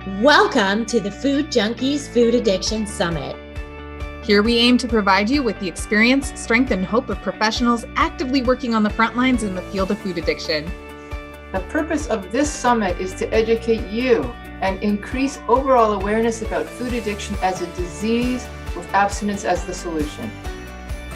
Welcome to the Food Junkies Food Addiction Summit. Here we aim to provide you with the experience, strength, and hope of professionals actively working on the front lines in the field of food addiction. The purpose of this summit is to educate you and increase overall awareness about food addiction as a disease with abstinence as the solution.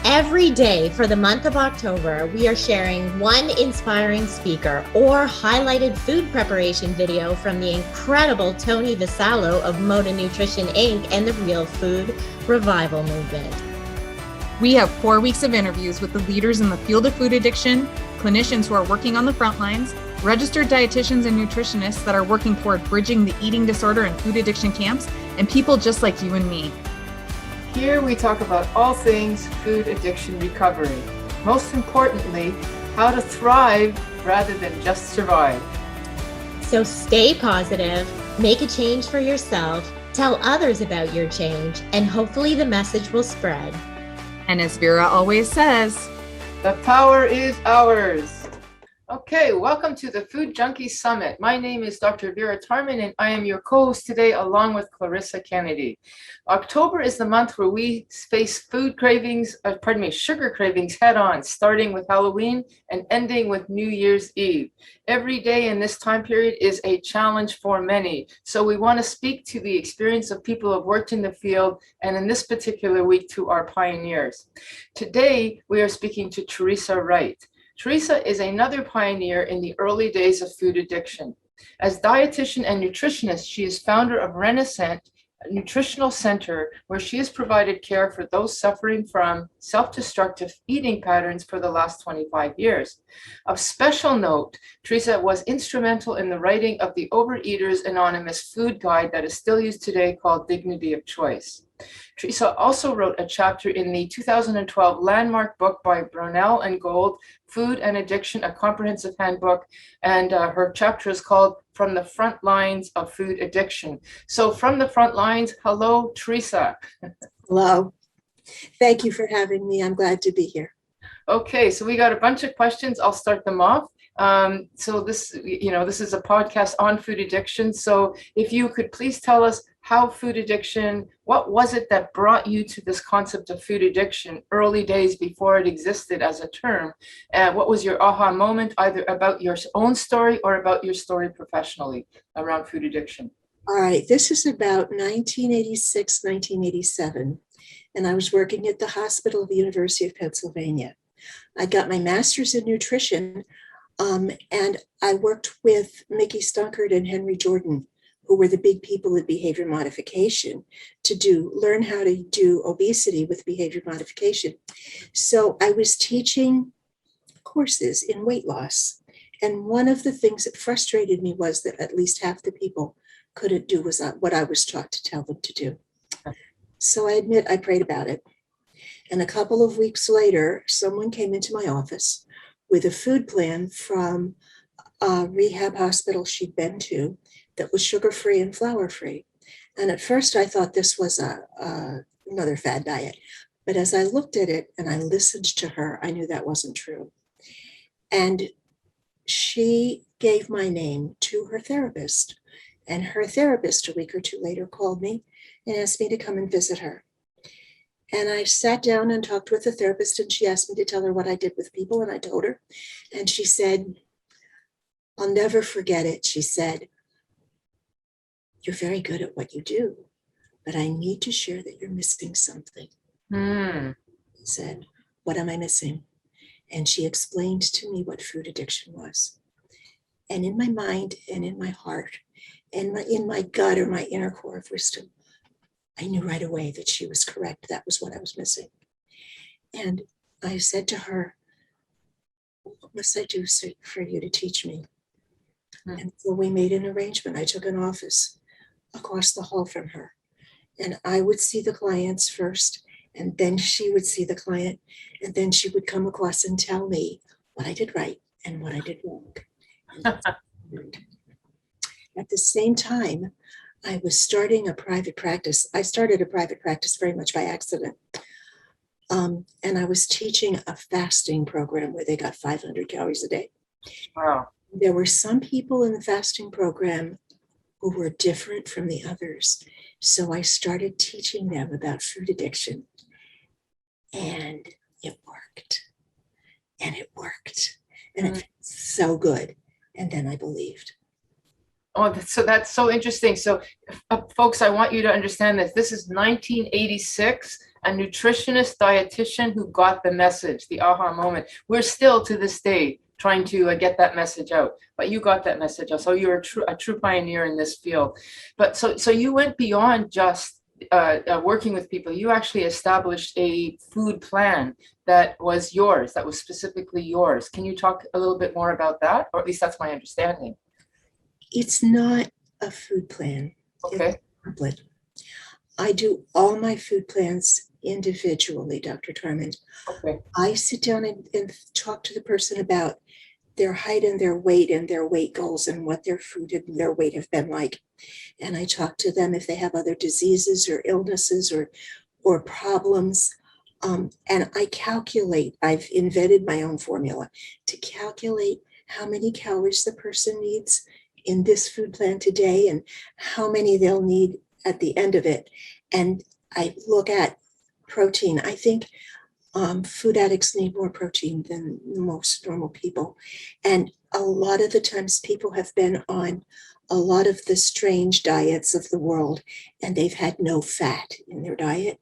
Every day for the month of October, we are sharing one inspiring speaker or highlighted food preparation video from the incredible Tony Vassallo of Moda Nutrition Inc. and the Real Food Revival Movement. We have 4 weeks of interviews with the leaders in the field of food addiction, clinicians who are working on the front lines, registered dietitians and nutritionists that are working toward bridging the eating disorder and food addiction camps, and people just like you and me. Here we talk about all things food addiction recovery. Most importantly, how to thrive rather than just survive. So stay positive, make a change for yourself, tell others about your change, and hopefully the message will spread. And as Vera always says, the power is ours. Okay, welcome to the Food Junkies Summit. My name is Dr. Vera Tarman, and I am your co-host today along with Theresa Kennedy. October is the month where we face sugar cravings head on, starting with Halloween and ending with New Year's Eve. Every day in this time period is a challenge for many. So we want to speak to the experience of people who have worked in the field, and in this particular week to our pioneers. Today, we are speaking to Theresa Wright. Theresa is another pioneer in the early days of food addiction. As dietitian and nutritionist, she is founder of Renaissance Nutritional Center, where she has provided care for those suffering from self-destructive eating patterns for the last 25 years. Of special note, Theresa was instrumental in the writing of the Overeaters Anonymous food guide that is still used today called Dignity of Choice. Theresa also wrote a chapter in the 2012 landmark book by Brunel and Gold, Food and Addiction, a Comprehensive Handbook, and her chapter is called From the Front Lines of Food Addiction. So from the front lines, hello, Theresa. Hello. Thank you for having me. I'm glad to be here. Okay, so we got a bunch of questions. I'll start them off. So this is a podcast on food addiction. So if you could please tell us how food addiction, what was it that brought you to this concept of food addiction early days before it existed as a term? And what was your aha moment, either about your own story or about your story professionally around food addiction? All right, this is about 1986, 1987. And I was working at the hospital of the University of Pennsylvania. I got my master's in nutrition, and I worked with Mickey Stunkard and Henry Jordan, who were the big people in behavior modification, to learn how to do obesity with behavior modification. So I was teaching courses in weight loss. And one of the things that frustrated me was that at least half the people couldn't do what I was taught to tell them to do. So I admit I prayed about it. And a couple of weeks later, someone came into my office with a food plan from a rehab hospital she'd been to that was sugar-free and flour-free. And at first I thought this was another fad diet. But as I looked at it and I listened to her, I knew that wasn't true. And she gave my name to her therapist. And her therapist, a week or two later, called me and asked me to come and visit her. And I sat down and talked with the therapist, and she asked me to tell her what I did with people, and I told her. And she said, I'll never forget it. She said, you're very good at what you do, but I need to share that you're missing something. I said, what am I missing? And she explained to me what food addiction was. And in my mind and in my heart and in my gut or my inner core of wisdom, I knew right away that she was correct. That was what I was missing. And I said to her, what must I do for you to teach me? And so we made an arrangement. I took an office across the hall from her. And I would see the clients first, and then she would see the client, and then she would come across and tell me what I did right and what I did wrong. At the same time, I was starting a private practice. I started a private practice very much by accident. And I was teaching a fasting program where they got 500 calories a day. Wow. There were some people in the fasting program who were different from the others. So I started teaching them about food addiction, and it worked. And it worked. And it felt so good. And then I believed. Oh, that's so interesting. So, folks, I want you to understand this. This is 1986, a nutritionist dietitian who got the message, the aha moment. We're still to this day trying to get that message out, but you got that message out. So you're a true pioneer in this field. But so you went beyond just working with people. You actually established a food plan that was yours, that was specifically yours. Can you talk a little bit more about that? Or at least that's my understanding. It's not a food plan. Okay. It's a template. I do all my food plans individually, Dr. Tarman. Okay. I sit down and talk to the person about their height and their weight goals and what their food and their weight have been like. And I talk to them if they have other diseases or illnesses or problems. And I calculate, I've invented my own formula to calculate how many calories the person needs in this food plan today and how many they'll need at the end of it. And I look at protein. I think food addicts need more protein than most normal people. And a lot of the times people have been on a lot of the strange diets of the world and they've had no fat in their diet.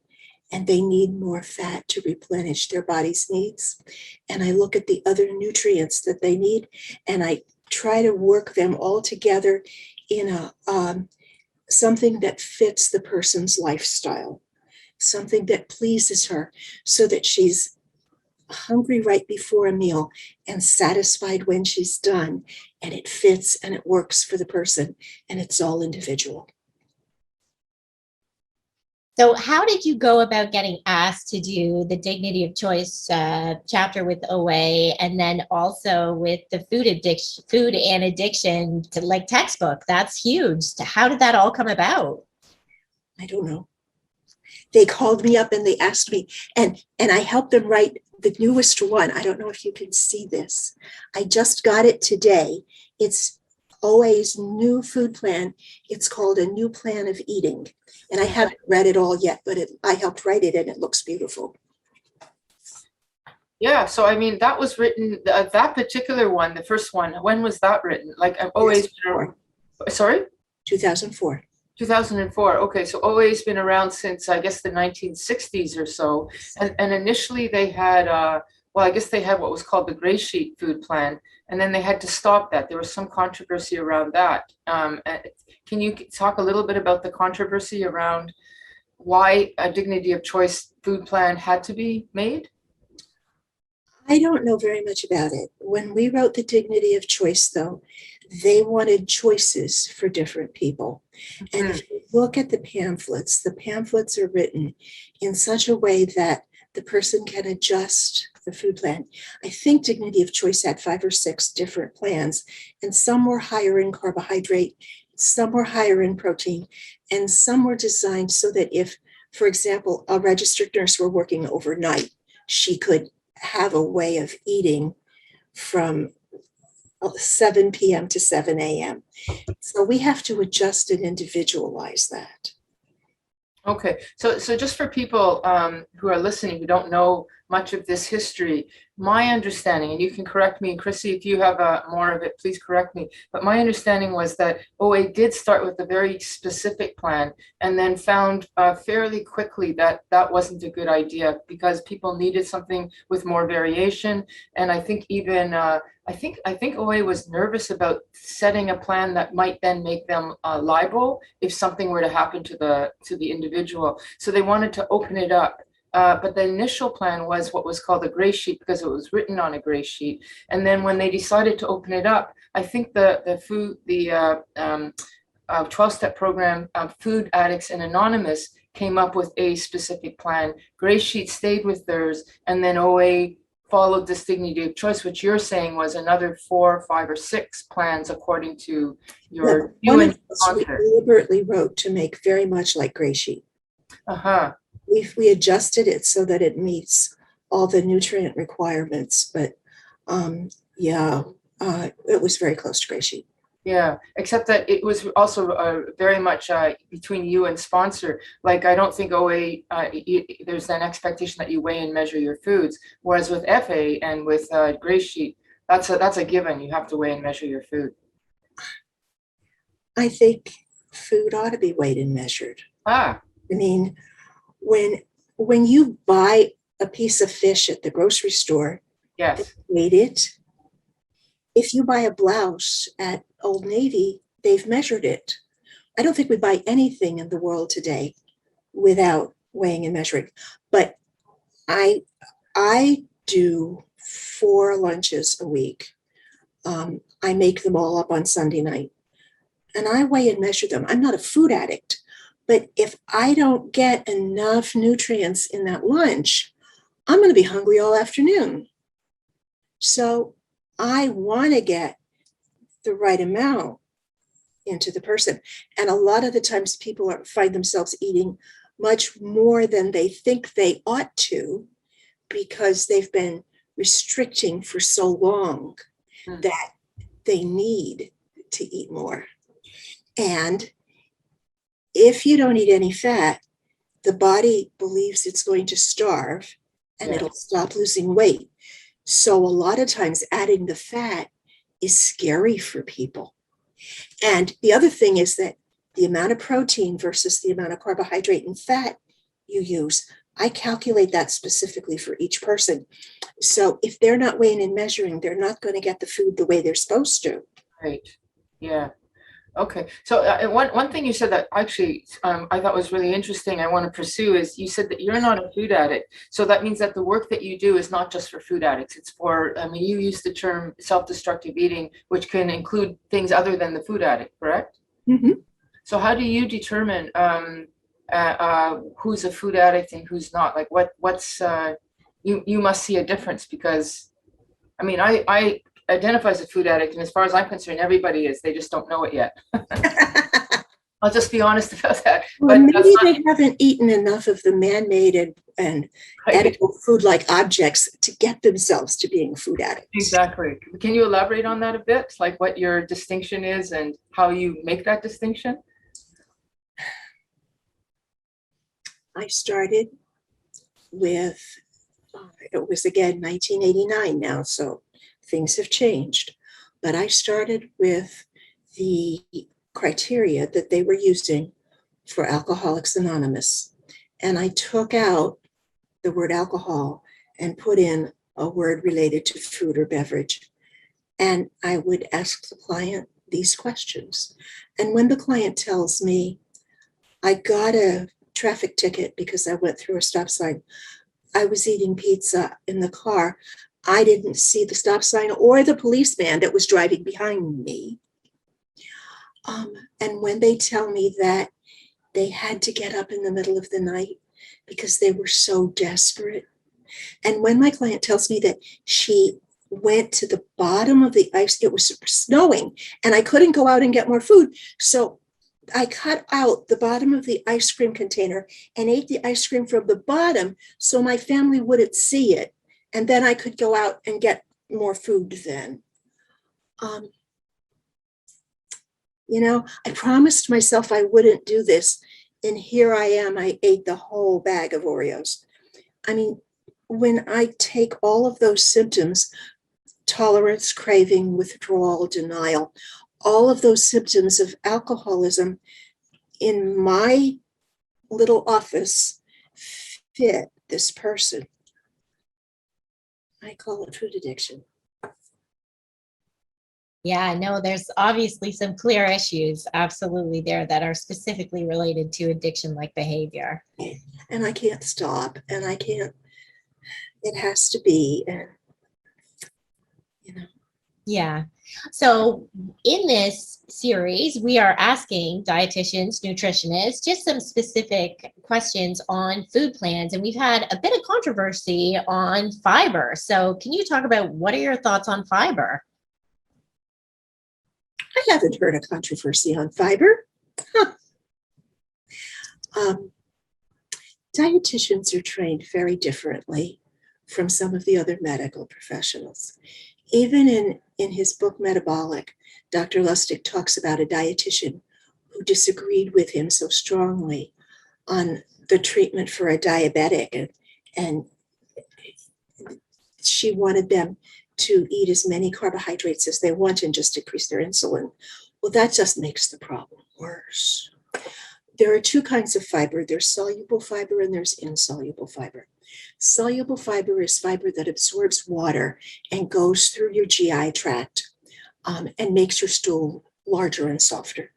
And they need more fat to replenish their body's needs. And I look at the other nutrients that they need and I try to work them all together in a something that fits the person's lifestyle, something that pleases her so that she's hungry right before a meal and satisfied when she's done, and it fits and it works for the person, and it's all individual. So how did you go about getting asked to do the Dignity of Choice chapter with OA, and then also with the food and addiction to like textbook? That's huge. How did that all come about? I don't know. They called me up and they asked me, and I helped them write the newest one. I don't know if you can see this. I just got it today. It's OA's new food plan. It's called A New Plan of Eating. And I haven't read it all yet, but I helped write it and it looks beautiful. Yeah, so I mean, that was written, that particular one, the first one, when was that written? Like, I've always been, sorry? 2004. 2004. Okay, so OA's been around since, I guess, the 1960s or so. And initially they had, well, I guess they had what was called the Gray Sheet Food Plan, and then they had to stop that. There was some controversy around that. Can you talk a little bit about the controversy around why a Dignity of Choice food plan had to be made? I don't know very much about it. When we wrote the Dignity of Choice, though, they wanted choices for different people. And if you look at the pamphlets are written in such a way that the person can adjust the food plan. I think Dignity of Choice had 5 or 6 different plans, and some were higher in carbohydrate, some were higher in protein, and some were designed so that if, for example, a registered nurse were working overnight, she could have a way of eating from 7 p.m. to 7 a.m. So we have to adjust and individualize that. Okay, so just for people who are listening who don't know much of this history, my understanding, and you can correct me, and Chrissy, if you have more of it, please correct me, but my understanding was that OA did start with a very specific plan and then found fairly quickly that that wasn't a good idea because people needed something with more variation. And I think even, I think OA was nervous about setting a plan that might then make them liable if something were to happen to the individual. So they wanted to open it up. But the initial plan was what was called a gray sheet because it was written on a gray sheet. And then when they decided to open it up, I think the 12-step program, Food Addicts and Anonymous, came up with a specific plan. Gray sheet stayed with theirs, and then OA followed this Dignity of Choice, which you're saying was another 4, 5, or 6 plans according to your One of us we deliberately wrote to make very much like gray sheet. We adjusted it so that it meets all the nutrient requirements, but it was very close to gray sheet. Yeah, except that it was also very much between you and sponsor. Like, I don't think OA, there's an expectation that you weigh and measure your foods. Whereas with FA and with Gray Sheet, that's a given. You have to weigh and measure your food. I think food ought to be weighed and measured. Ah, I mean, when you buy a piece of fish at the grocery store, they yes. weighed it. If you buy a blouse at Old Navy, they've measured it. I don't think we buy anything in the world today without weighing and measuring. But I do 4 lunches a week. I make them all up on Sunday night, and I weigh and measure them. I'm not a food addict, but if I don't get enough nutrients in that lunch, I'm going to be hungry all afternoon. So I want to get the right amount into the person. And a lot of the times people find themselves eating much more than they think they ought to because they've been restricting for so long that they need to eat more. And if you don't eat any fat, the body believes it's going to starve and Yeah. it'll stop losing weight. So a lot of times adding the fat is scary for people. And the other thing is that the amount of protein versus the amount of carbohydrate and fat you use, I calculate that specifically for each person. So if they're not weighing and measuring, they're not going to get the food the way they're supposed to. Right. Yeah. Okay. So one thing you said that actually I thought was really interesting, I want to pursue, is you said that you're not a food addict. So that means that the work that you do is not just for food addicts. It's for, I mean, you use the term self-destructive eating, which can include things other than the food addict, correct? Mm-hmm. So how do you determine who's a food addict and who's not? Like what's you must see a difference, because I mean, I identify as a food addict, and as far as I'm concerned, everybody is. They just don't know it yet. I'll just be honest about that. Well, But that's maybe not they haven't eaten enough of the man-made and right. edible food-like objects to get themselves to being food addicts. Exactly. Can you elaborate on that a bit? Like what your distinction is and how you make that distinction? I started with, it was again 1989 now, so things have changed. But I started with the criteria that they were using for Alcoholics Anonymous. And I took out the word alcohol and put in a word related to food or beverage. And I would ask the client these questions. And when the client tells me, I got a traffic ticket because I went through a stop sign, I was eating pizza in the car, I didn't see the stop sign or the policeman that was driving behind me. And when they tell me that they had to get up in the middle of the night because they were so desperate. And when my client tells me that she went to the bottom of the ice, it was snowing and I couldn't go out and get more food. So I cut out the bottom of the ice cream container and ate the ice cream from the bottom so my family wouldn't see it. And then I could go out and get more food then. I promised myself I wouldn't do this. And here I am, I ate the whole bag of Oreos. I mean, when I take all of those symptoms, tolerance, craving, withdrawal, denial, all of those symptoms of alcoholism in my little office fit this person, I call it food addiction. Yeah, no, there's obviously some clear issues absolutely there that are specifically related to addiction-like behavior. And I can't stop, and I can't, it has to be, and Yeah. So in this series, we are asking dietitians, nutritionists, just some specific questions on food plans. And we've had a bit of controversy on fiber. So can you talk about what are your thoughts on fiber? I haven't heard a controversy on fiber. Dietitians are trained very differently from some of the other medical professionals. Even in in his book Metabolic, Dr. Lustig talks about a dietitian who disagreed with him so strongly on the treatment for a diabetic, and she wanted them to eat as many carbohydrates as they want and just decrease their insulin. Well, that just makes the problem worse. There are two kinds of fiber. There's soluble fiber and there's insoluble fiber. Soluble fiber is fiber that absorbs water and goes through your GI tract and makes your stool larger and softer.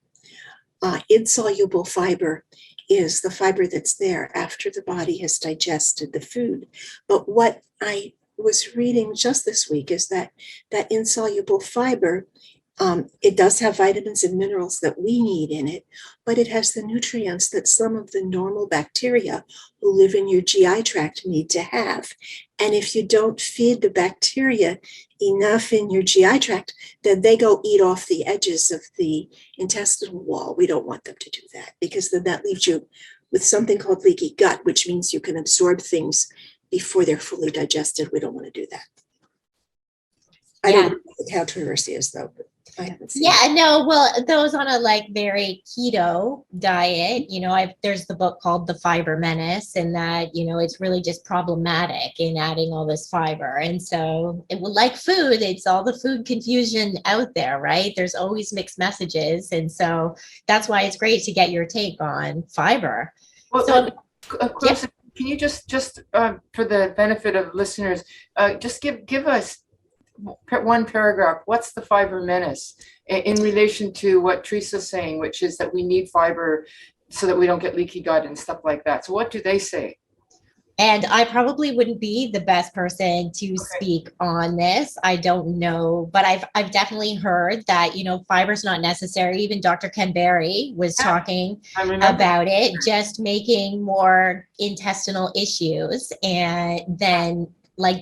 Insoluble fiber is the fiber that's there after the body has digested the food. But what I was reading just this week is that insoluble fiber, it does have vitamins and minerals that we need in it, but it has the nutrients that some of the normal bacteria who live in your GI tract need to have. And if you don't feed the bacteria enough in your GI tract, then they go eat off the edges of the intestinal wall. We don't want them to do that, because then that leaves you with something called leaky gut, which means you can absorb things before they're fully digested. We don't want to do that. I don't know how Theresa is, though, but I haven't seen it. No, well, those on a very keto diet, there's the book called The Fiber Menace, and that, it's really just problematic in adding all this fiber. And so like food, it's all the food confusion out there, right? There's always mixed messages. And so that's why it's great to get your take on fiber. Well, so, Clarissa, can you just for the benefit of listeners, just give us one paragraph. What's the fiber menace in relation to what Theresa's saying, which is that we need fiber so that we don't get leaky gut and stuff like that? So what do they say? And I probably wouldn't be the best person to speak on this. I don't know, but I've definitely heard that, fiber is not necessary. Even Dr. Ken Berry was talking about it, just making more intestinal issues and then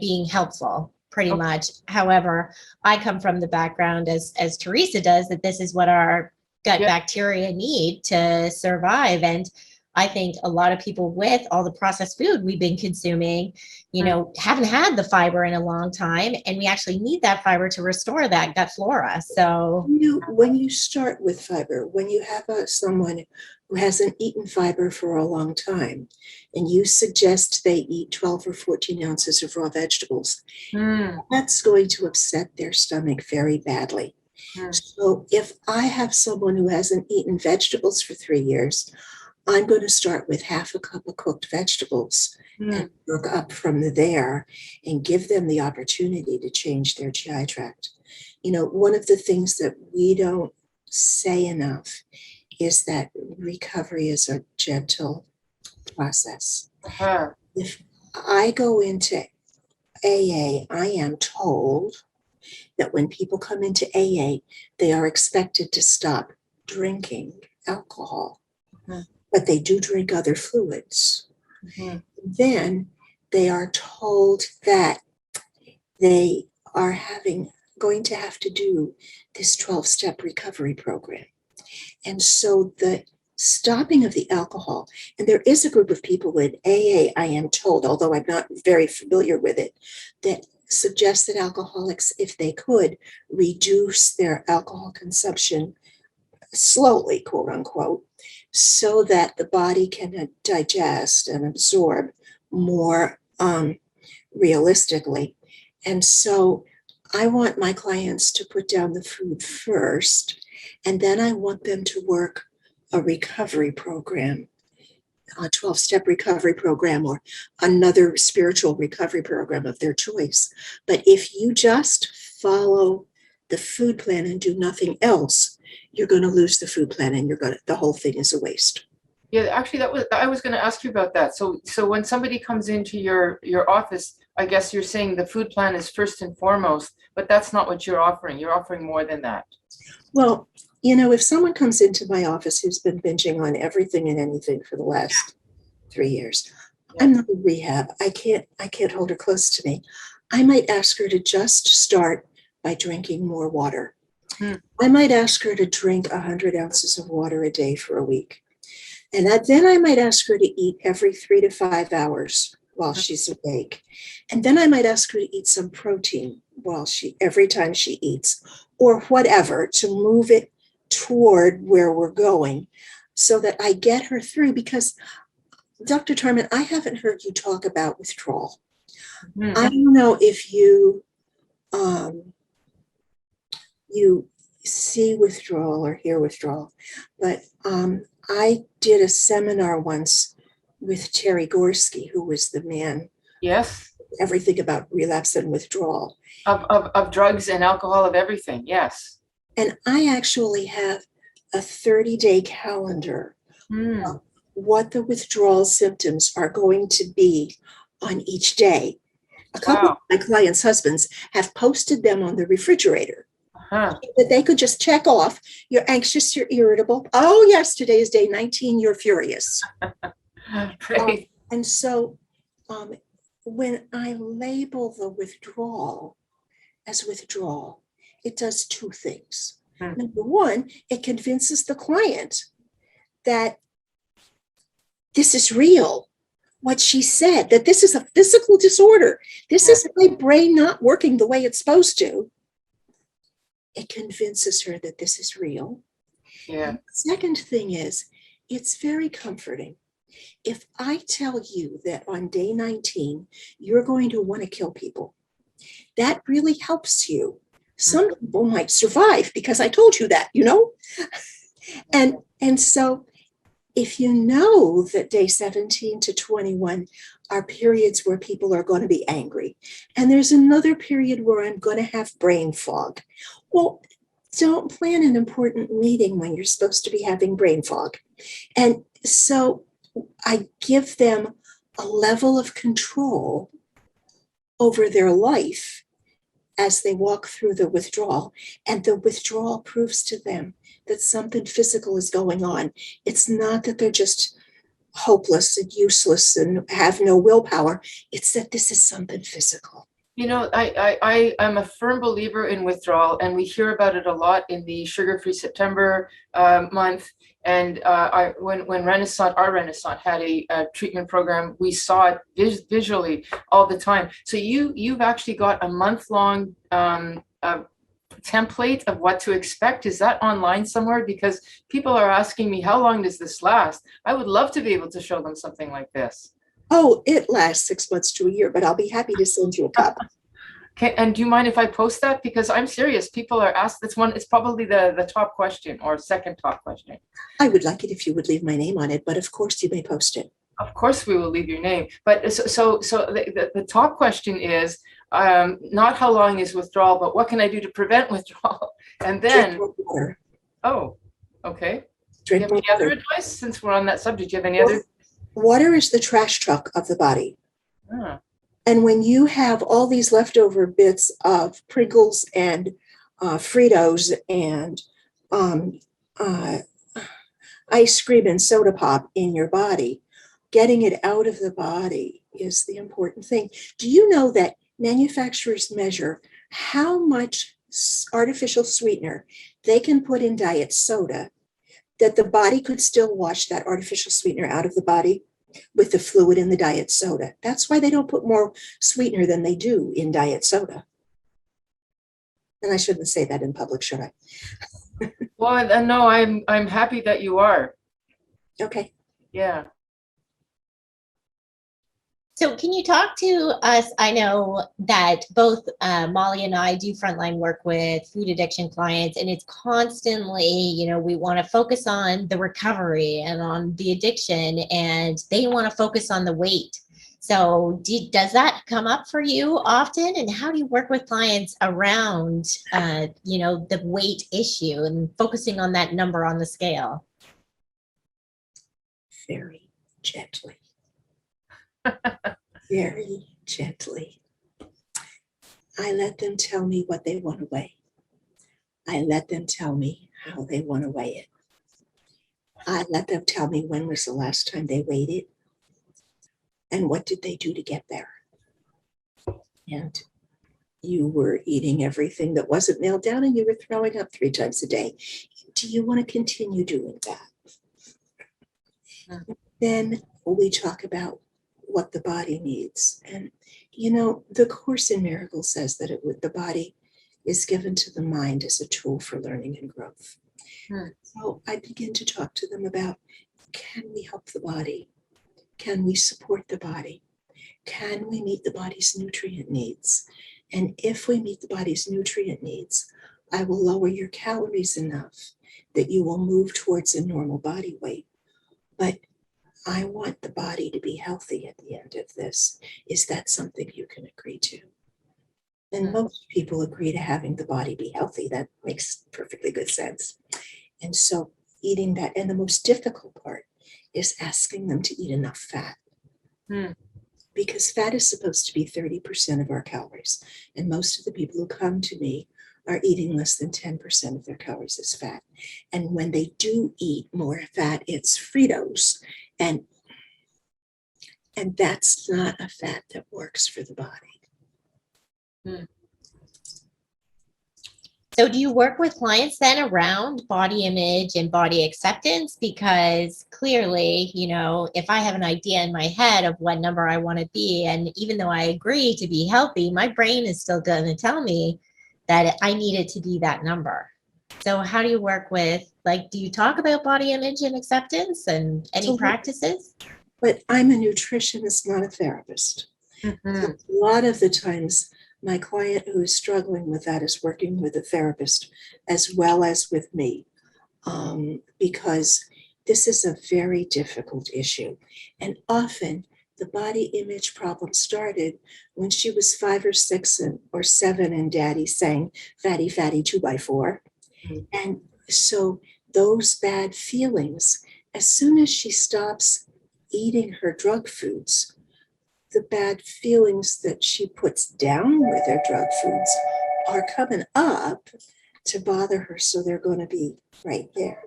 being helpful. Pretty much. However, I come from the background as Theresa does, that this is what our gut bacteria need to survive. And I think a lot of people with all the processed food we've been consuming, haven't had the fiber in a long time. And we actually need that fiber to restore that gut flora. So when you start with fiber, when you have someone who hasn't eaten fiber for a long time, and you suggest they eat 12 or 14 ounces of raw vegetables, that's going to upset their stomach very badly. So if I have someone who hasn't eaten vegetables for 3 years, I'm going to start with half a cup of cooked vegetables and work up from there and give them the opportunity to change their GI tract. One of the things that we don't say enough is that recovery is a gentle process. If I go into AA, I am told that when people come into AA, they are expected to stop drinking alcohol, but they do drink other fluids. Then they are told that they are going to have to do this 12-step recovery program. And so the stopping of the alcohol, and there is a group of people in AA, I am told, although I'm not very familiar with it, that suggests that alcoholics, if they could, reduce their alcohol consumption slowly, quote unquote, so that the body can digest and absorb more realistically. And so I want my clients to put down the food first, and then I want them to work a recovery program, a 12-step recovery program, or another spiritual recovery program of their choice. But if you just follow the food plan and do nothing else, you're going to lose the food plan, and the whole thing is a waste. Yeah, actually, I was going to ask you about that. So when somebody comes into your office, I guess you're saying the food plan is first and foremost, but that's not what you're offering. You're offering more than that. Well, if someone comes into my office who's been binging on everything and anything for the last 3 years, I'm not in rehab. I can't hold her close to me. I might ask her to just start by drinking more water. I might ask her to drink 100 ounces of water a day for a week. And then I might ask her to eat every 3 to 5 hours while she's awake. And then I might ask her to eat some protein every time she eats, or whatever, to move it toward where we're going so that I get her through. Because Dr. Tarman, I haven't heard you talk about withdrawal. Mhm. I don't know if you you see withdrawal or hear withdrawal, but I did a seminar once with Terry Gorski, who was the man, Yes, everything about relapse and withdrawal. of drugs and alcohol, of everything. Yes. And I actually have a 30-day calendar Mm. of what the withdrawal symptoms are going to be on each day. A couple of Wow. my clients' husbands have posted them on the refrigerator Huh. that they could just check off. You're anxious, you're irritable. Oh, yes, today is day 19, you're furious. Great. And so when I label the withdrawal as withdrawal, it does two things. Number one, it convinces the client that this is real, what she said, that this is a physical disorder. This is my brain not working the way it's supposed to. It convinces her that this is real. Yeah. And the second thing is, it's very comforting. If I tell you that on day 19, you're going to want to kill people, that really helps you. Some people might survive because I told you that, And so if you know that day 17 to 21 are periods where people are going to be angry, and there's another period where I'm going to have brain fog, well, don't plan an important meeting when you're supposed to be having brain fog. And so I give them a level of control over their life as they walk through the withdrawal, and the withdrawal proves to them that something physical is going on. It's not that they're just hopeless and useless and have no willpower. It's that this is something physical. I'm a firm believer in withdrawal, and we hear about it a lot in the Sugar-Free September month. And when our Renaissance had a treatment program, we saw it visually all the time. So you've actually got a month-long template of what to expect. Is that online somewhere? Because people are asking me, how long does this last? I would love to be able to show them something like this. Oh, it lasts 6 months to a year, but I'll be happy to send you a copy. Okay, and do you mind if I post that? Because I'm serious. People are asked this one. It's probably the top question or second top question. I would like it if you would leave my name on it, but of course you may post it. Of course, we will leave your name. But so the top question is not how long is withdrawal, but what can I do to prevent withdrawal? And then, Drink more water. oh, okay. Do you Drink have more any other water. advice since we're on that subject? Do you have any other? Water is the trash truck of the body. Ah, And when you have all these leftover bits of Pringles and Fritos and ice cream and soda pop in your body, getting it out of the body is the important thing. Do you know that manufacturers measure how much artificial sweetener they can put in diet soda, that the body could still wash that artificial sweetener out of the body with the fluid in the diet soda? That's why they don't put more sweetener than they do in diet soda. And I shouldn't say that in public, should I? well, no, I'm happy that you are. Okay. Yeah. So can you talk to us? I know that both Molly and I do frontline work with food addiction clients, and it's constantly, we want to focus on the recovery and on the addiction, and they want to focus on the weight. So does that come up for you often? And how do you work with clients around, the weight issue and focusing on that number on the scale? Very gently. Very gently. I let them tell me what they want to weigh. I let them tell me how they want to weigh it. I let them tell me when was the last time they weighed it and what did they do to get there. And you were eating everything that wasn't nailed down and you were throwing up 3 times a day. Do you want to continue doing that? Then we talk about what the body needs. And You know, the Course in Miracles says that the body is given to the mind as a tool for learning and growth. So I begin to talk to them about, can we help the body? Can we support the body? Can we meet the body's nutrient needs? And if we meet the body's nutrient needs, I will lower your calories enough that you will move towards a normal body weight. But I want the body to be healthy at the end of this. Is that something you can agree to? And most people agree to having the body be healthy. That makes perfectly good sense. And so eating that, and the most difficult part is asking them to eat enough fat. Because fat is supposed to be 30% of our calories. And most of the people who come to me are eating less than 10% of their calories as fat. And when they do eat more fat, it's Fritos. And that's not a fat that works for the body. So do you work with clients then around body image and body acceptance? Because clearly, you know, if I have an idea in my head of what number I want to be, and even though I agree to be healthy, my brain is still going to tell me that I needed to be that number. So how do you work with, like, do you talk about body image and acceptance and any practices? But I'm a nutritionist, not a therapist. So a lot of the times, my client who is struggling with that is working with a therapist as well as with me, because this is a very difficult issue. And often the body image problem started when she was 5 or 6 or 7 and daddy sang fatty, fatty 2x4. And so those bad feelings, as soon as she stops eating her drug foods, the bad feelings that she puts down with her drug foods are coming up to bother her. So they're going to be right there.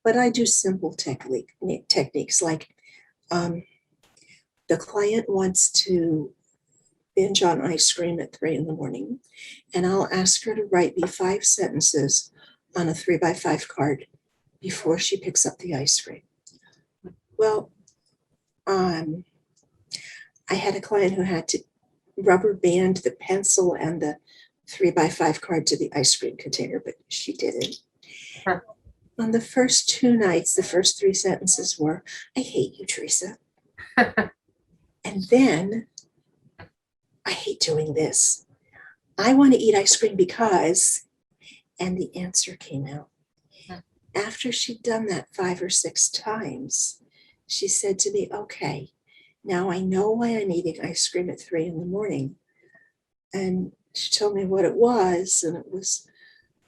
But I do simple techniques like the client wants to binge on ice cream at 3 a.m. and I'll ask her to write me 5 sentences on a 3x5 card before she picks up the ice cream. Well, I had a client who had to rubber band the pencil and the 3x5 card to the ice cream container, but she didn't. On the first 2 nights, the first 3 sentences were, I hate you, Theresa. And then, I hate doing this. I want to eat ice cream because, and the answer came out. After she'd done that 5 or 6 times, she said to me, okay, now I know why I'm eating ice cream at 3 a.m. And she told me what it was, and it was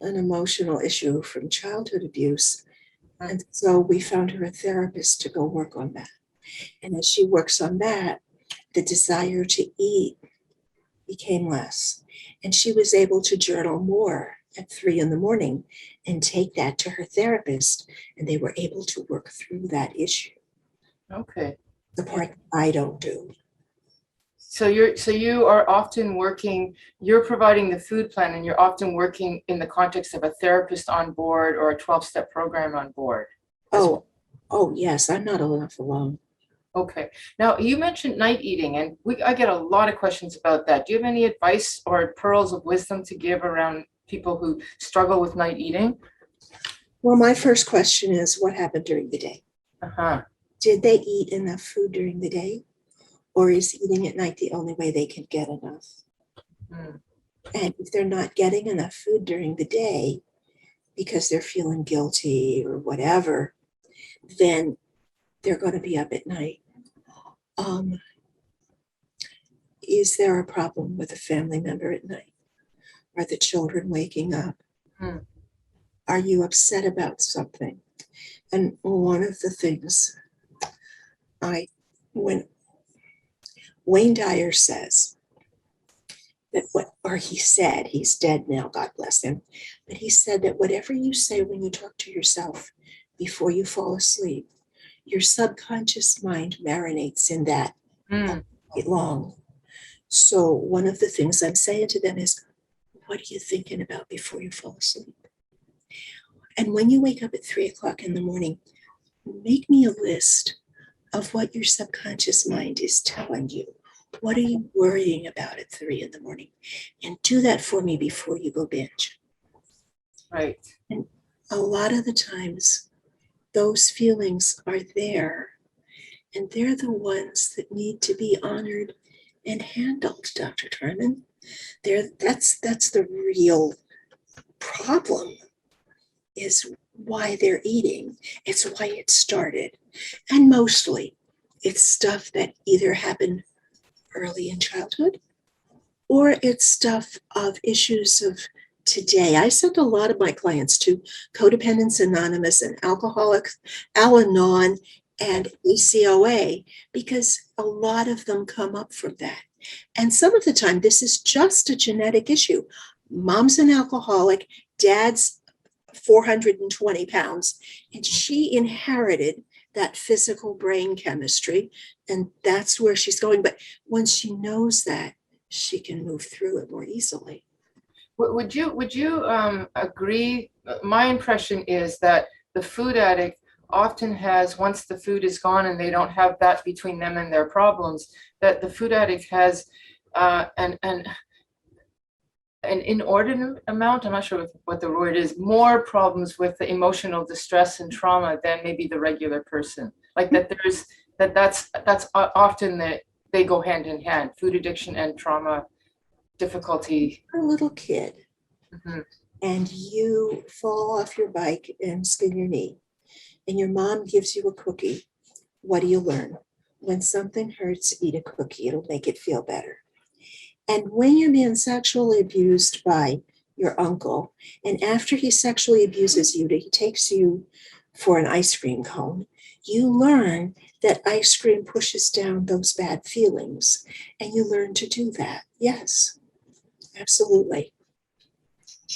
an emotional issue from childhood abuse. And so we found her a therapist to go work on that. And as she works on that, the desire to eat became less. And she was able to journal more at 3 a.m. and take that to her therapist. And they were able to work through that issue. Okay. The part I don't do. So you are often working, you're providing the food plan, and you're often working in the context of a therapist on board or a 12-step program on board. Oh, yes, I'm not enough alone. Okay. Now, you mentioned night eating, and I get a lot of questions about that. Do you have any advice or pearls of wisdom to give around people who struggle with night eating? Well, my first question is, what happened during the day? Did they eat enough food during the day? Or is eating at night the only way they can get enough? And if they're not getting enough food during the day because they're feeling guilty or whatever, then they're going to be up at night. Is there a problem with a family member at night? Are the children waking up? Are you upset about something? And one of the things when Wayne Dyer says that he said, he's dead now, God bless him, but he said that whatever you say when you talk to yourself before you fall asleep, your subconscious mind marinates in that all night long. So one of the things I'm saying to them is, what are you thinking about before you fall asleep? And when you wake up at 3 o'clock in the morning, make me a list of what your subconscious mind is telling you. What are you worrying about at 3 in the morning? And do that for me before you go binge. Right. And a lot of the times, those feelings are there, and they're the ones that need to be honored and handled, Dr. Tarman. That's the real problem, is why they're eating. It's why it started. And mostly it's stuff that either happened early in childhood or it's stuff of issues of today. I send a lot of my clients to Codependence Anonymous and Alcoholics, Al-Anon, and ACOA, because a lot of them come up from that. And some of the time, this is just a genetic issue. Mom's an alcoholic, dad's 420 pounds, and she inherited that physical brain chemistry, and that's where she's going. But once she knows that, she can move through it more easily. Would you agree? My impression is that the food addict often has, once the food is gone and they don't have that between them and their problems, that the food addict has an inordinate amount, I'm not sure what the word is, more problems with the emotional distress and trauma than maybe the regular person. Like that that's often that they go hand in hand, food addiction and trauma difficulty. You're a little kid, Mm-hmm. and you fall off your bike and skin your knee, and your mom gives you a cookie. What do you learn? When something hurts, eat a cookie. It'll make it feel better. And when you're being sexually abused by your uncle, and after he sexually abuses you, he takes you for an ice cream cone, you learn that ice cream pushes down those bad feelings, and you learn to do that. Yes, absolutely.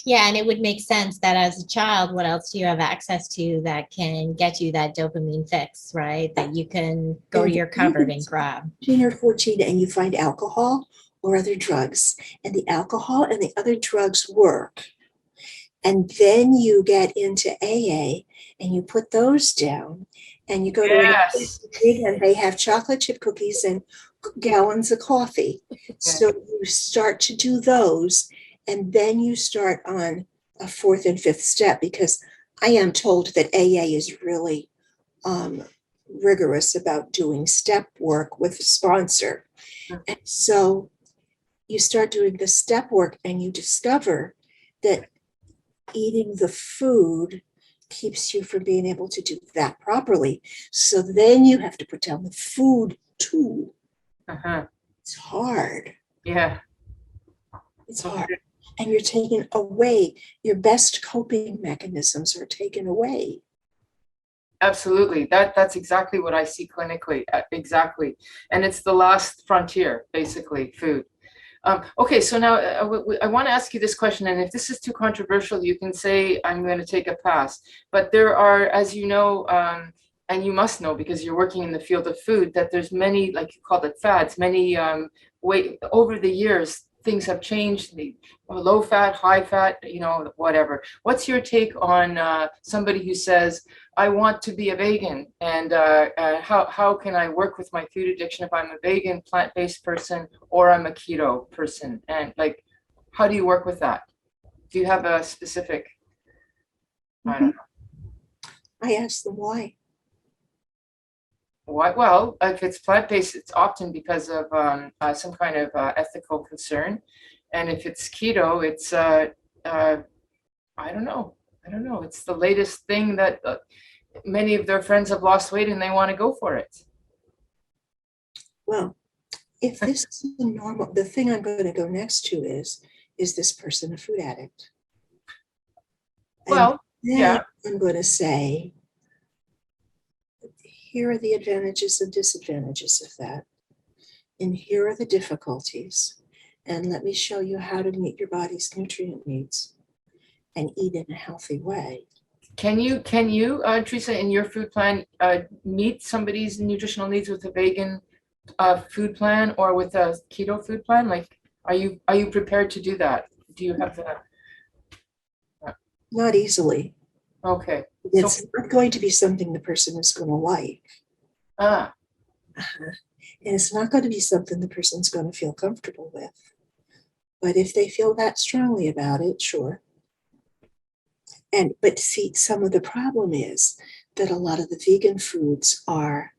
Yeah, and it would make sense that as a child, what else do you have access to that can get you that dopamine fix, right? That you can go to your cupboard and grab. 13 or 14, and you find alcohol or other drugs, and the alcohol and the other drugs work. And then you get into AA and you put those down, and you go to Yes. and they have chocolate chip cookies and gallons of coffee. So you start to do those, and then you start on a fourth and fifth step, because I am told that AA is really rigorous about doing step work with a sponsor. And so you start doing the step work, and you discover that eating the food keeps you from being able to do that properly. So then you have to put down the food too. Uh-huh. It's hard. Yeah. It's hard. And you're taking away, your best coping mechanisms are taken away. Absolutely. That's exactly what I see clinically. Exactly. And it's the last frontier, basically, food. Okay, so now I want to ask you this question, and if this is too controversial, you can say I'm going to take a pass. But there are, as you know, and you must know because you're working in the field of food, that there's many, like you called it, fads, many over the years, things have changed, low fat, high fat, whatever. What's your take on somebody who says, I want to be a vegan, and how can I work with my food addiction if I'm a vegan, plant-based person, or I'm a keto person? And like, how do you work with that? Do you have a specific, I don't know. I ask them why. Why? Well, if it's plant-based, it's often because of some kind of ethical concern. And if it's keto, it's, I don't know. It's the latest thing that many of their friends have lost weight and they want to go for it. Well, if this is the normal, the thing I'm going to go next to is this person a food addict? And Well, yeah. I'm going to say, here are the advantages and disadvantages of that. And here are the difficulties. And let me show you how to meet your body's nutrient needs and eat in a healthy way. Can you, Theresa, in your food plan, meet somebody's nutritional needs with a vegan food plan or with a keto food plan? Like, are you prepared to do that? Do you have that? Not easily. Okay. It's not going to be something the person is going to like. Ah. And it's not going to be something the person's going to feel comfortable with. But if they feel that strongly about it, sure. But see, some of the problem is that a lot of the vegan foods are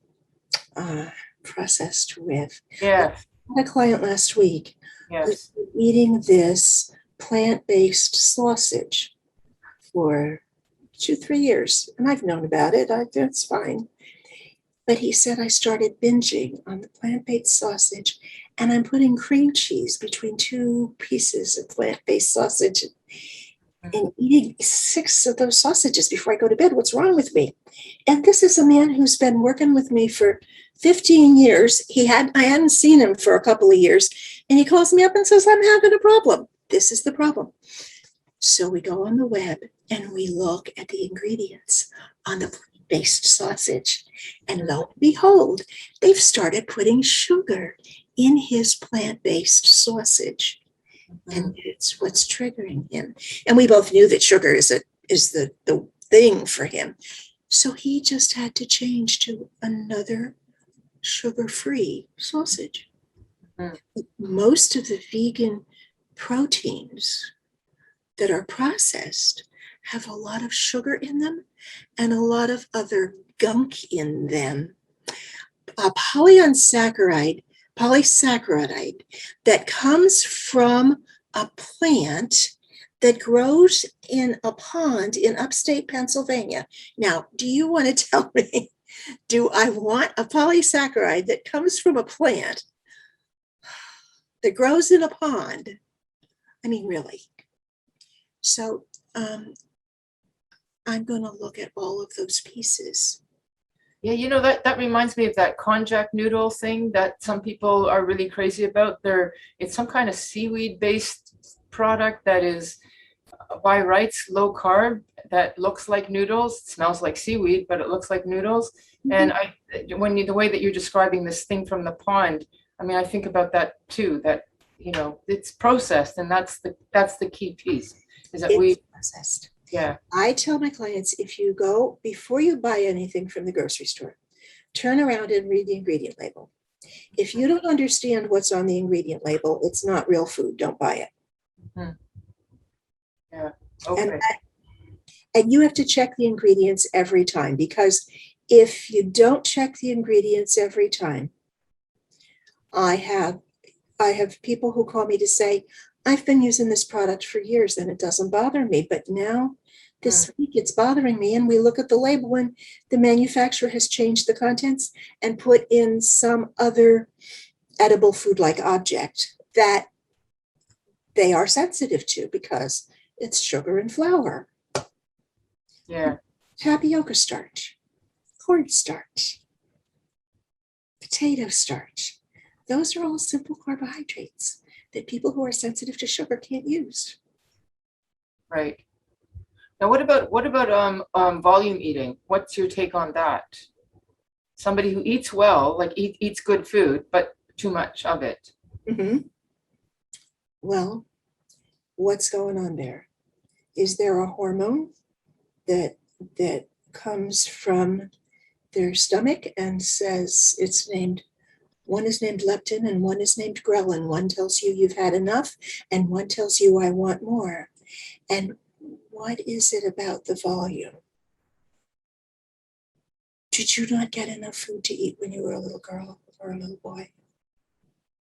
processed with. Yes. I had a client last week Yes. who's been eating this plant-based sausage for 2-3 years, and I've known about it. That's fine. But he said, I started binging on the plant-based sausage, and I'm putting cream cheese between 2 pieces of plant-based sausage and eating 6 of those sausages before I go to bed. What's wrong with me? And this is a man who's been working with me for 15 years. I hadn't seen him for a couple of years, and he calls me up and says, I'm having a problem. This is the problem. So we go on the web and we look at the ingredients on the plant-based sausage. And lo and behold, they've started putting sugar in his plant-based sausage. And it's what's triggering him. And we both knew that sugar is the thing for him. So he just had to change to another sugar-free sausage. Most of the vegan proteins that are processed have a lot of sugar in them and a lot of other gunk in them. A polysaccharide that comes from a plant that grows in a pond in upstate Pennsylvania. Now, do you want to tell me, do I want a polysaccharide that comes from a plant that grows in a pond? I mean, really. So I'm going to look at all of those pieces. Yeah, that reminds me of that konjac noodle thing that some people are really crazy about. It's some kind of seaweed-based product that is by Wright's low carb that looks like noodles. It smells like seaweed, but it looks like noodles. And the way that you're describing this thing from the pond, I mean, I think about that too. That it's processed, and that's the key piece. Is that it's processed. Yeah. I tell my clients, if you go, before you buy anything from the grocery store, turn around and read the ingredient label. If you don't understand what's on the ingredient label, it's not real food. Don't buy it. Mm-hmm. Yeah. Okay. And you have to check the ingredients every time, because if you don't check the ingredients every time, I have people who call me to say, I've been using this product for years and it doesn't bother me, but now this week it's bothering me. And we look at the label and the manufacturer has changed the contents and put in some other edible food-like object that they are sensitive to because it's sugar and flour. Yeah. Tapioca starch, cornstarch, potato starch. Those are all simple carbohydrates that people who are sensitive to sugar can't use. Right. Now, what about volume eating? What's your take on that? Somebody who eats well, like eats good food, but too much of it. Mm-hmm. Well, what's going on there? Is there a hormone that comes from their stomach and says it's named? One is named leptin and one is named ghrelin. One tells you you've had enough and one tells you I want more. And what is it about the volume? Did you not get enough food to eat when you were a little girl or a little boy?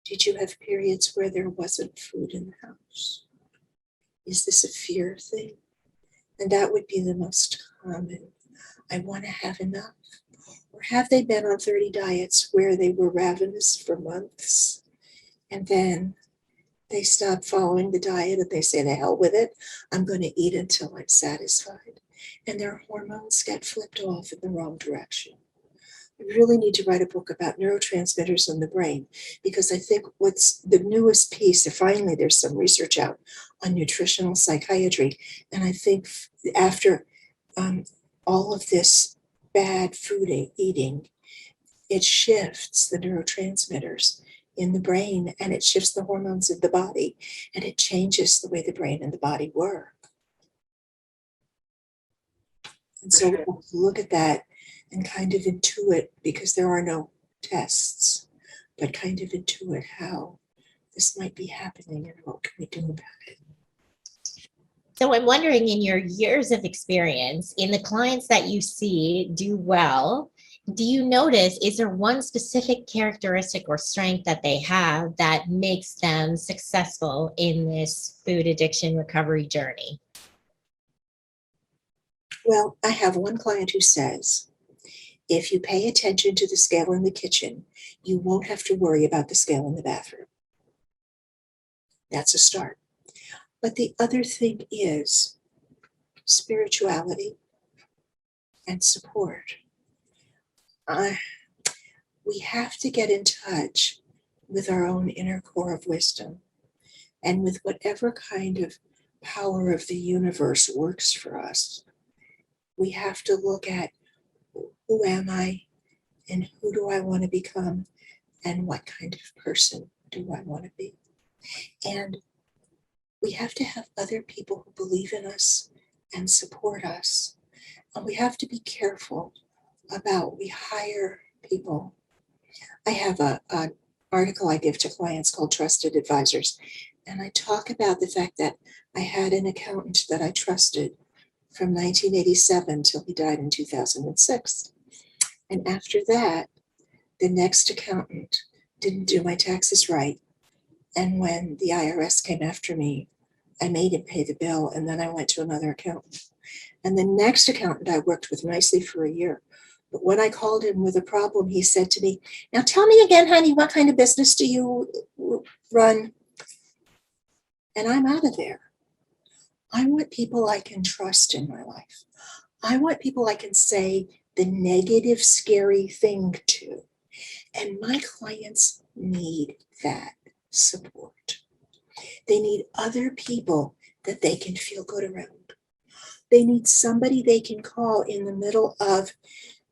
Did you have periods where there wasn't food in the house? Is this a fear thing? And that would be the most common. I want to have enough. Or have they been on 30 diets where they were ravenous for months and then they stop following the diet and they say, the hell with it, I'm going to eat until I'm satisfied. And their hormones get flipped off in the wrong direction. I really need to write a book about neurotransmitters in the brain, because I think what's the newest piece, finally there's some research out on nutritional psychiatry. And I think after all of this bad food eating, it shifts the neurotransmitters in the brain and it shifts the hormones in the body and it changes the way the brain and the body work. And so we have to look at that and kind of intuit, because there are no tests. but kind of intuit how this might be happening and what can we do about it. So I'm wondering, in your years of experience, in the clients that you see do well, do you notice, is there one specific characteristic or strength that they have that makes them successful in this food addiction recovery journey? Well, I have one client who says, if you pay attention to the scale in the kitchen, you won't have to worry about the scale in the bathroom. That's a start. But the other thing is spirituality and support. We have to get in touch with our own inner core of wisdom and with whatever kind of power of the universe works for us. We have to look at, who am I and who do I want to become and what kind of person do I want to be? And we have to have other people who believe in us and support us. And we have to be careful about, we hire people. I have an article I give to clients called Trusted Advisors. And I talk about the fact that I had an accountant that I trusted from 1987 till he died in 2006. And after that, the next accountant didn't do my taxes right. And when the IRS came after me, I made him pay the bill, and then I went to another accountant. And the next accountant I worked with nicely for a year. But when I called him with a problem, he said to me, now tell me again, honey, what kind of business do you run? And I'm out of there. I want people I can trust in my life. I want people I can say the negative, scary thing to. And my clients need that support. They need other people that they can feel good around. They need somebody they can call in the middle of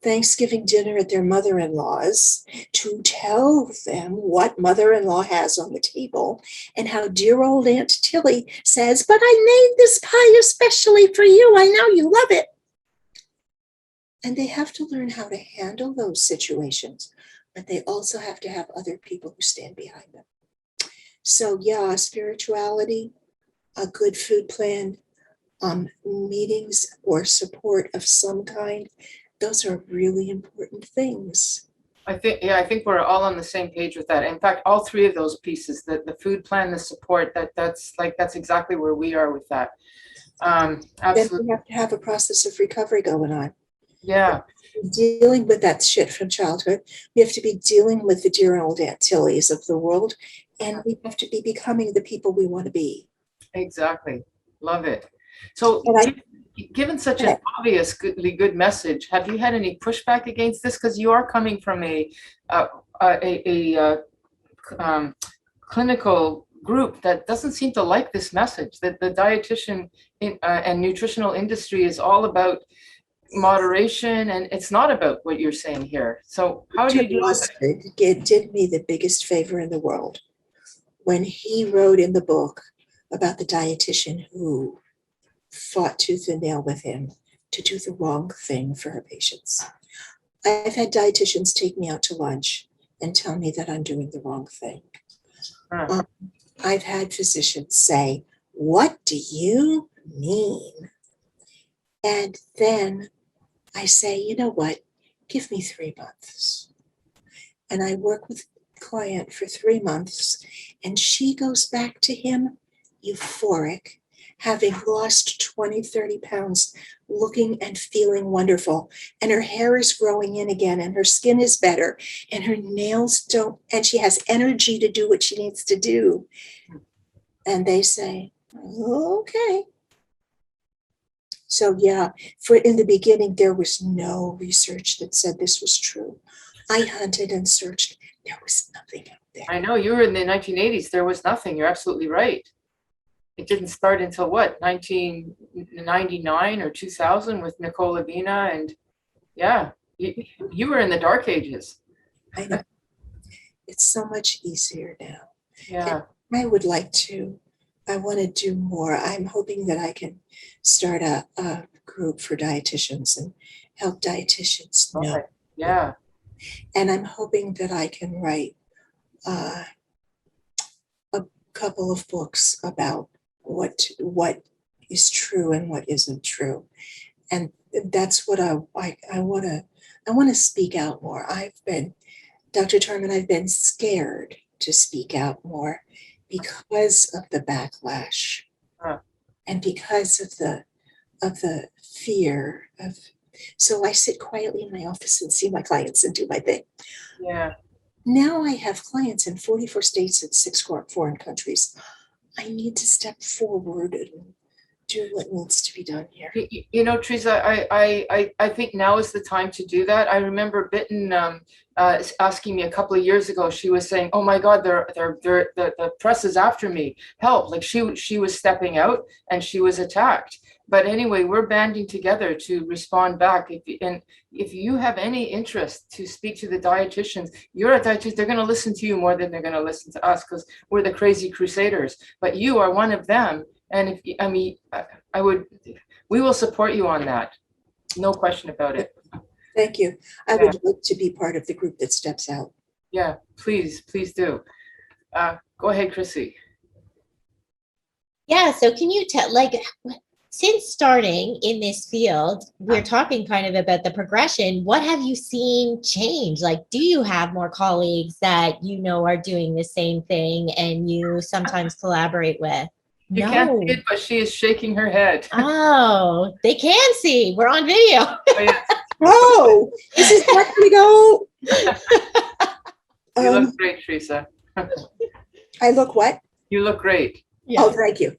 Thanksgiving dinner at their mother-in-law's to tell them what mother-in-law has on the table and how dear old Aunt Tilly says, but I made this pie especially for you. I know you love it. And they have to learn how to handle those situations, but they also have to have other people who stand behind them. So yeah, spirituality, a good food plan, meetings or support of some kind, those are really important things. I think we're all on the same page with that. In fact, all three of those pieces, the food plan, the support, that's exactly where we are with that. Absolutely. Then we have to have a process of recovery going on. Yeah. Dealing with that shit from childhood. We have to be dealing with the dear old Aunt Tillys of the world, and we have to be becoming the people we want to be. Exactly. Love it. So given such an obviously good message, have you had any pushback against this? Because you are coming from a clinical group that doesn't seem to like this message, that the dietitian and nutritional industry is all about moderation, and it's not about what you're saying here. So how do you deal with it? It did me the biggest favor in the world when he wrote in the book about the dietitian who fought tooth and nail with him to do the wrong thing for her patients. I've had dietitians take me out to lunch and tell me that I'm doing the wrong thing. I've had physicians say, what do you mean? And then I say, you know what, give me 3 months. And I work with the client for 3 months, and she goes back to him euphoric, having lost 20, 30 pounds, looking and feeling wonderful. And her hair is growing in again, and her skin is better, and her nails don't, and she has energy to do what she needs to do. And they say, okay. So yeah, in the beginning, there was no research that said this was true. I hunted and searched. There was nothing out there. I know, you were in the 1980s. There was nothing. You're absolutely right. It didn't start until what, 1999 or 2000 with Nicole Labina, and yeah, you were in the dark ages. I know. It's so much easier now. Yeah. And I want to do more. I'm hoping that I can start a group for dietitians and help dietitians know. Yeah. And I'm hoping that I can write uh, a couple of books about what is true and what isn't true, and that's what I want to speak out more. Dr. Tarman, I've been scared to speak out more because of the backlash Huh. and because of the fear of. So I sit quietly in my office and see my clients and do my thing. Yeah. Now I have clients in 44 states and 6 foreign countries. I need to step forward and do what needs to be done here. You know, Theresa, I think now is the time to do that. I remember Bitten asking me a couple of years ago. She was saying, "Oh my God, the press is after me. Help!" Like she was stepping out and she was attacked. But anyway, we're banding together to respond back. And if you have any interest to speak to the dietitians, you're a dietitian. They're going to listen to you more than they're going to listen to us because we're the crazy crusaders. But you are one of them. And we will support you on that. No question about it. Thank you. I would like to be part of the group that steps out. Yeah, please do. Go ahead, Chrissy. Yeah, so can you tell, like, since starting in this field, we're talking kind of about the progression. What have you seen change? Like, do you have more colleagues that you know are doing the same thing and you sometimes collaborate with? You can't see it, but she is shaking her head. Oh, they can see. We're on video. Oh, yes. Oh, this is where we go. You look great, Theresa. I look what? You look great. Yeah. Oh, thank you.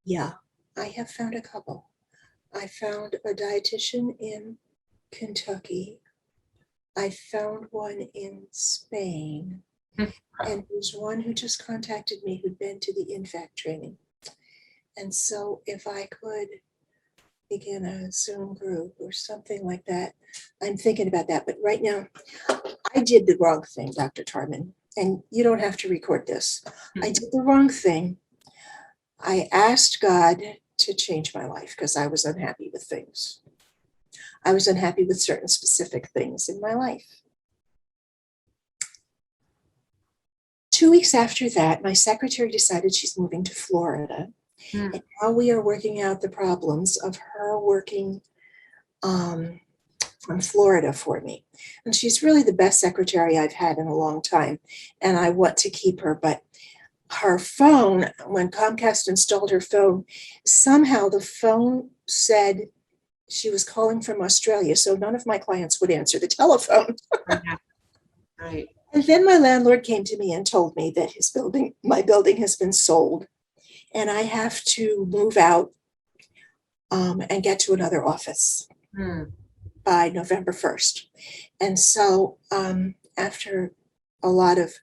Yeah, I have found a couple. I found a dietitian in Kentucky. I found one in Spain. And there's one who just contacted me who'd been to the INFACT training. And so if I could begin a Zoom group or something like that, I'm thinking about that. But right now, I did the wrong thing, Dr. Tarman, and you don't have to record this. I did the wrong thing. I asked God to change my life because I was unhappy with things. I was unhappy with certain specific things in my life. 2 weeks after that, my secretary decided she's moving to Florida. And now we are working out the problems of her working from Florida for me. And she's really the best secretary I've had in a long time. And I want to keep her. But her phone, when Comcast installed her phone, somehow the phone said she was calling from Australia. So none of my clients would answer the telephone. Right. And then my landlord came to me and told me that my building has been sold and I have to move out and get to another office by November 1st. And so after a lot of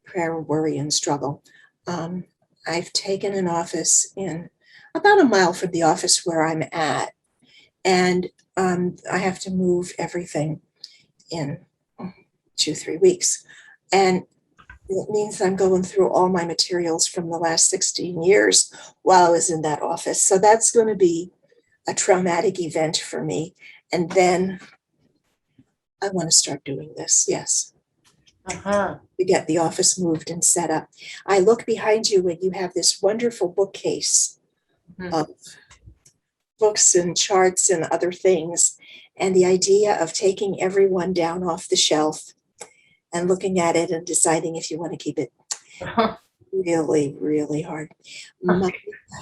prayer, worry, and struggle, I've taken an office in about a mile from the office where I'm at. And I have to move everything in 2-3 weeks. And it means I'm going through all my materials from the last 16 years while I was in that office. So that's going to be a traumatic event for me. And then I want to start doing this. Yes. To get the office moved and set up. I look behind you and you have this wonderful bookcase of books and charts and other things. And the idea of taking everyone down off the shelf and looking at it and deciding if you want to keep it really, really hard. My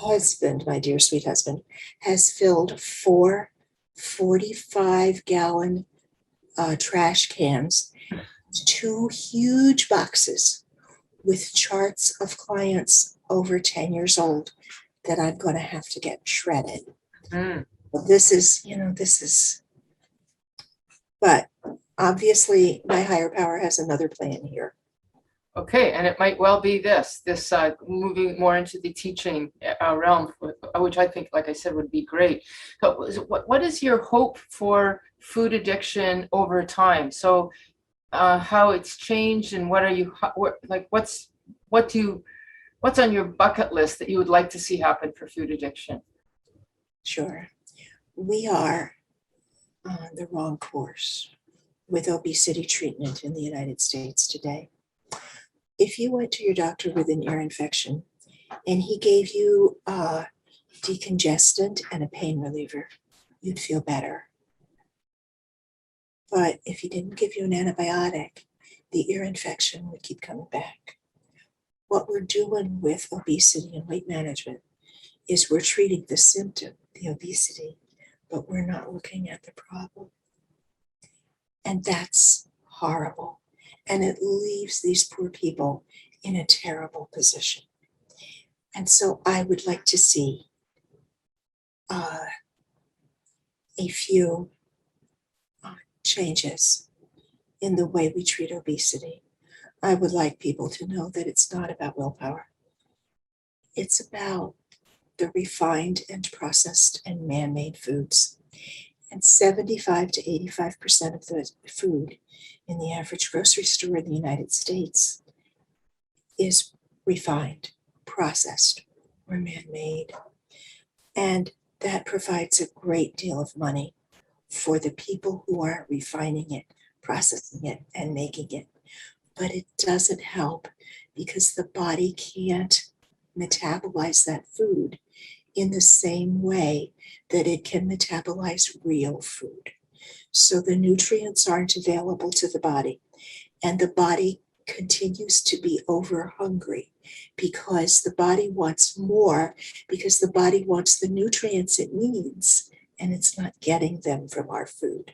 husband, my dear sweet husband, has filled 4 45-gallon trash cans, 2 huge boxes with charts of clients over 10 years old that I'm going to have to get shredded. This is, but obviously my higher power has another plan here. Okay, and it might well be this moving more into the teaching realm, which I think, like I said, would be great. But what is your hope for food addiction over time? So how it's changed and what are you, what's on your bucket list that you would like to see happen for food addiction? Sure. We are on the wrong course. with obesity treatment in the United States today. If you went to your doctor with an ear infection and he gave you a decongestant and a pain reliever, you'd feel better. But if he didn't give you an antibiotic, the ear infection would keep coming back. What we're doing with obesity and weight management is we're treating the symptom, the obesity, but we're not looking at the problem. And that's horrible. And it leaves these poor people in a terrible position. And so I would like to see a few changes in the way we treat obesity. I would like people to know that it's not about willpower. It's about the refined and processed and man-made foods. And 75 to 85% of the food in the average grocery store in the United States is refined, processed, or man-made. And that provides a great deal of money for the people who are refining it, processing it, and making it. But it doesn't help because the body can't metabolize that food in the same way that it can metabolize real food. So the nutrients aren't available to the body, and the body continues to be over hungry because the body wants more, because the body wants the nutrients it needs, and it's not getting them from our food.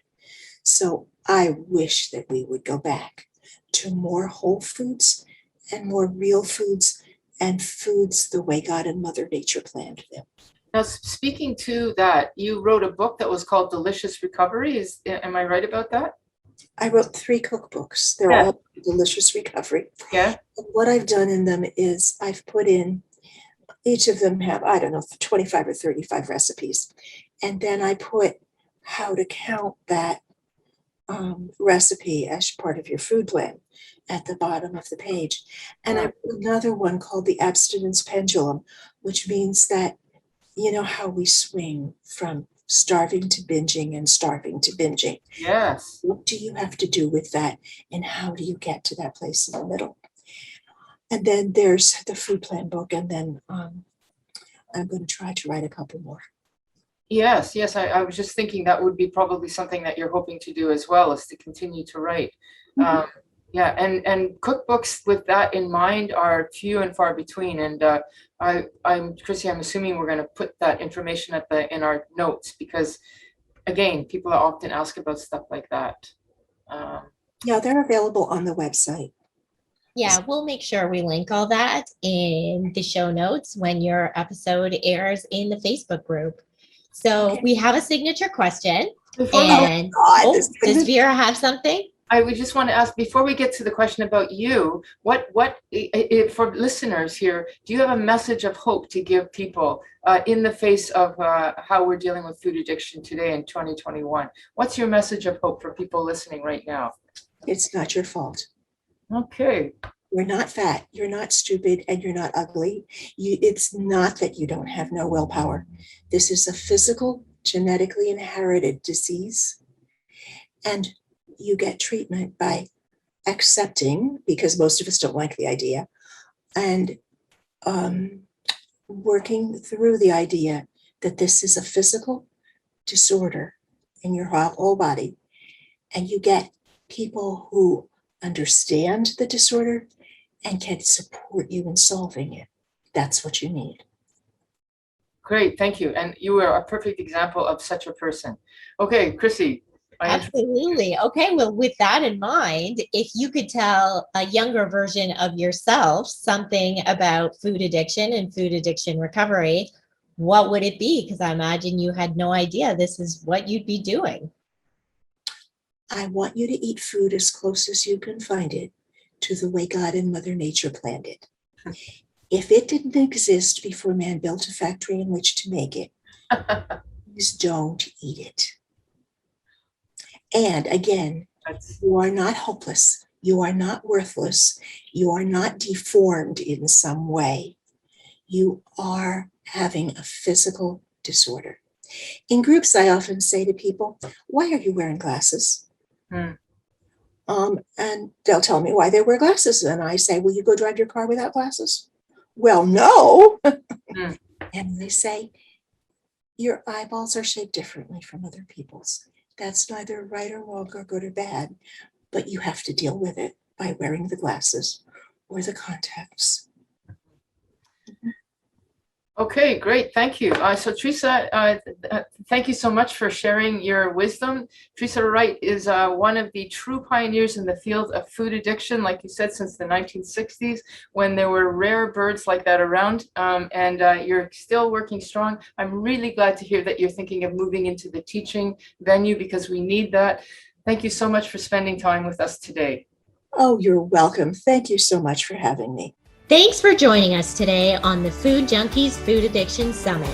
So I wish that we would go back to more whole foods and more real foods and foods the way God and Mother Nature planned them. Now, speaking to that, you wrote a book that was called Delicious Recovery. Am I right about that? I wrote 3 cookbooks. They're all Delicious Recovery. Yeah. And what I've done in them is I've put in, each of them have, 25 or 35 recipes. And then I put how to count that recipe as part of your food plan at the bottom of the page. And I put another one called the abstinence pendulum, which means that, you know how we swing from starving to binging and starving to binging. Yes. What do you have to do with that? And how do you get to that place in the middle? And then there's the food plan book. And then I'm going to try to write a couple more. Yes. I was just thinking that would be probably something that you're hoping to do as well, is to continue to write. Mm-hmm. And cookbooks with that in mind are few and far between. And Chrissy, I'm assuming we're going to put that information in our notes because, again, people are often asked about stuff like that. Yeah, they're available on the website. Yeah, we'll make sure we link all that in the show notes when your episode airs in the Facebook group. So we have a signature question. Does Vera have something? I would just want to ask, before we get to the question about you, what for listeners here, do you have a message of hope to give people in the face of how we're dealing with food addiction today in 2021? What's your message of hope for people listening right now? It's not your fault. Okay. You're not fat, you're not stupid, and you're not ugly. It's not that you don't have no willpower. This is a physical, genetically inherited disease. And you get treatment by accepting, because most of us don't like the idea, and working through the idea that this is a physical disorder in your whole body. And you get people who understand the disorder and can support you in solving it. That's what you need. Great, thank you. And you are a perfect example of such a person. Okay, Chrissy. Absolutely. Okay, well, with that in mind, if you could tell a younger version of yourself something about food addiction and food addiction recovery, what would it be? Because I imagine you had no idea this is what you'd be doing. I want you to eat food as close as you can find it to the way God and Mother Nature planned it. If it didn't exist before man built a factory in which to make it, please don't eat it. And again, you are not hopeless. You are not worthless. You are not deformed in some way. You are having a physical disorder. In groups, I often say to people, why are you wearing glasses? And they'll tell me why they wear glasses. And I say, will you go drive your car without glasses? Well, no. Mm. And they say, your eyeballs are shaped differently from other people's. That's neither right or wrong or good or bad, but you have to deal with it by wearing the glasses or the contacts. Okay, great. Thank you. So Theresa, thank you so much for sharing your wisdom. Theresa Wright is one of the true pioneers in the field of food addiction, like you said, since the 1960s, when there were rare birds like that around, and you're still working strong. I'm really glad to hear that you're thinking of moving into the teaching venue because we need that. Thank you so much for spending time with us today. Oh, you're welcome. Thank you so much for having me. Thanks for joining us today on the Food Junkies Food Addiction Summit.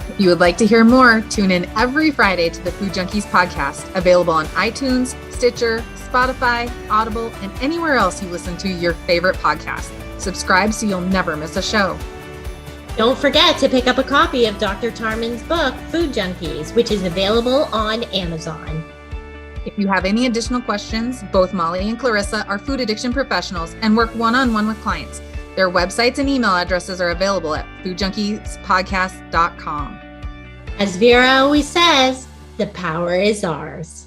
If you would like to hear more, tune in every Friday to the Food Junkies podcast, available on iTunes, Stitcher, Spotify, Audible, and anywhere else you listen to your favorite podcast. Subscribe so you'll never miss a show. Don't forget to pick up a copy of Dr. Tarman's book, Food Junkies, which is available on Amazon. If you have any additional questions, both Molly and Clarissa are food addiction professionals and work one-on-one with clients. Their websites and email addresses are available at foodjunkiespodcast.com. As Vera always says, the power is ours.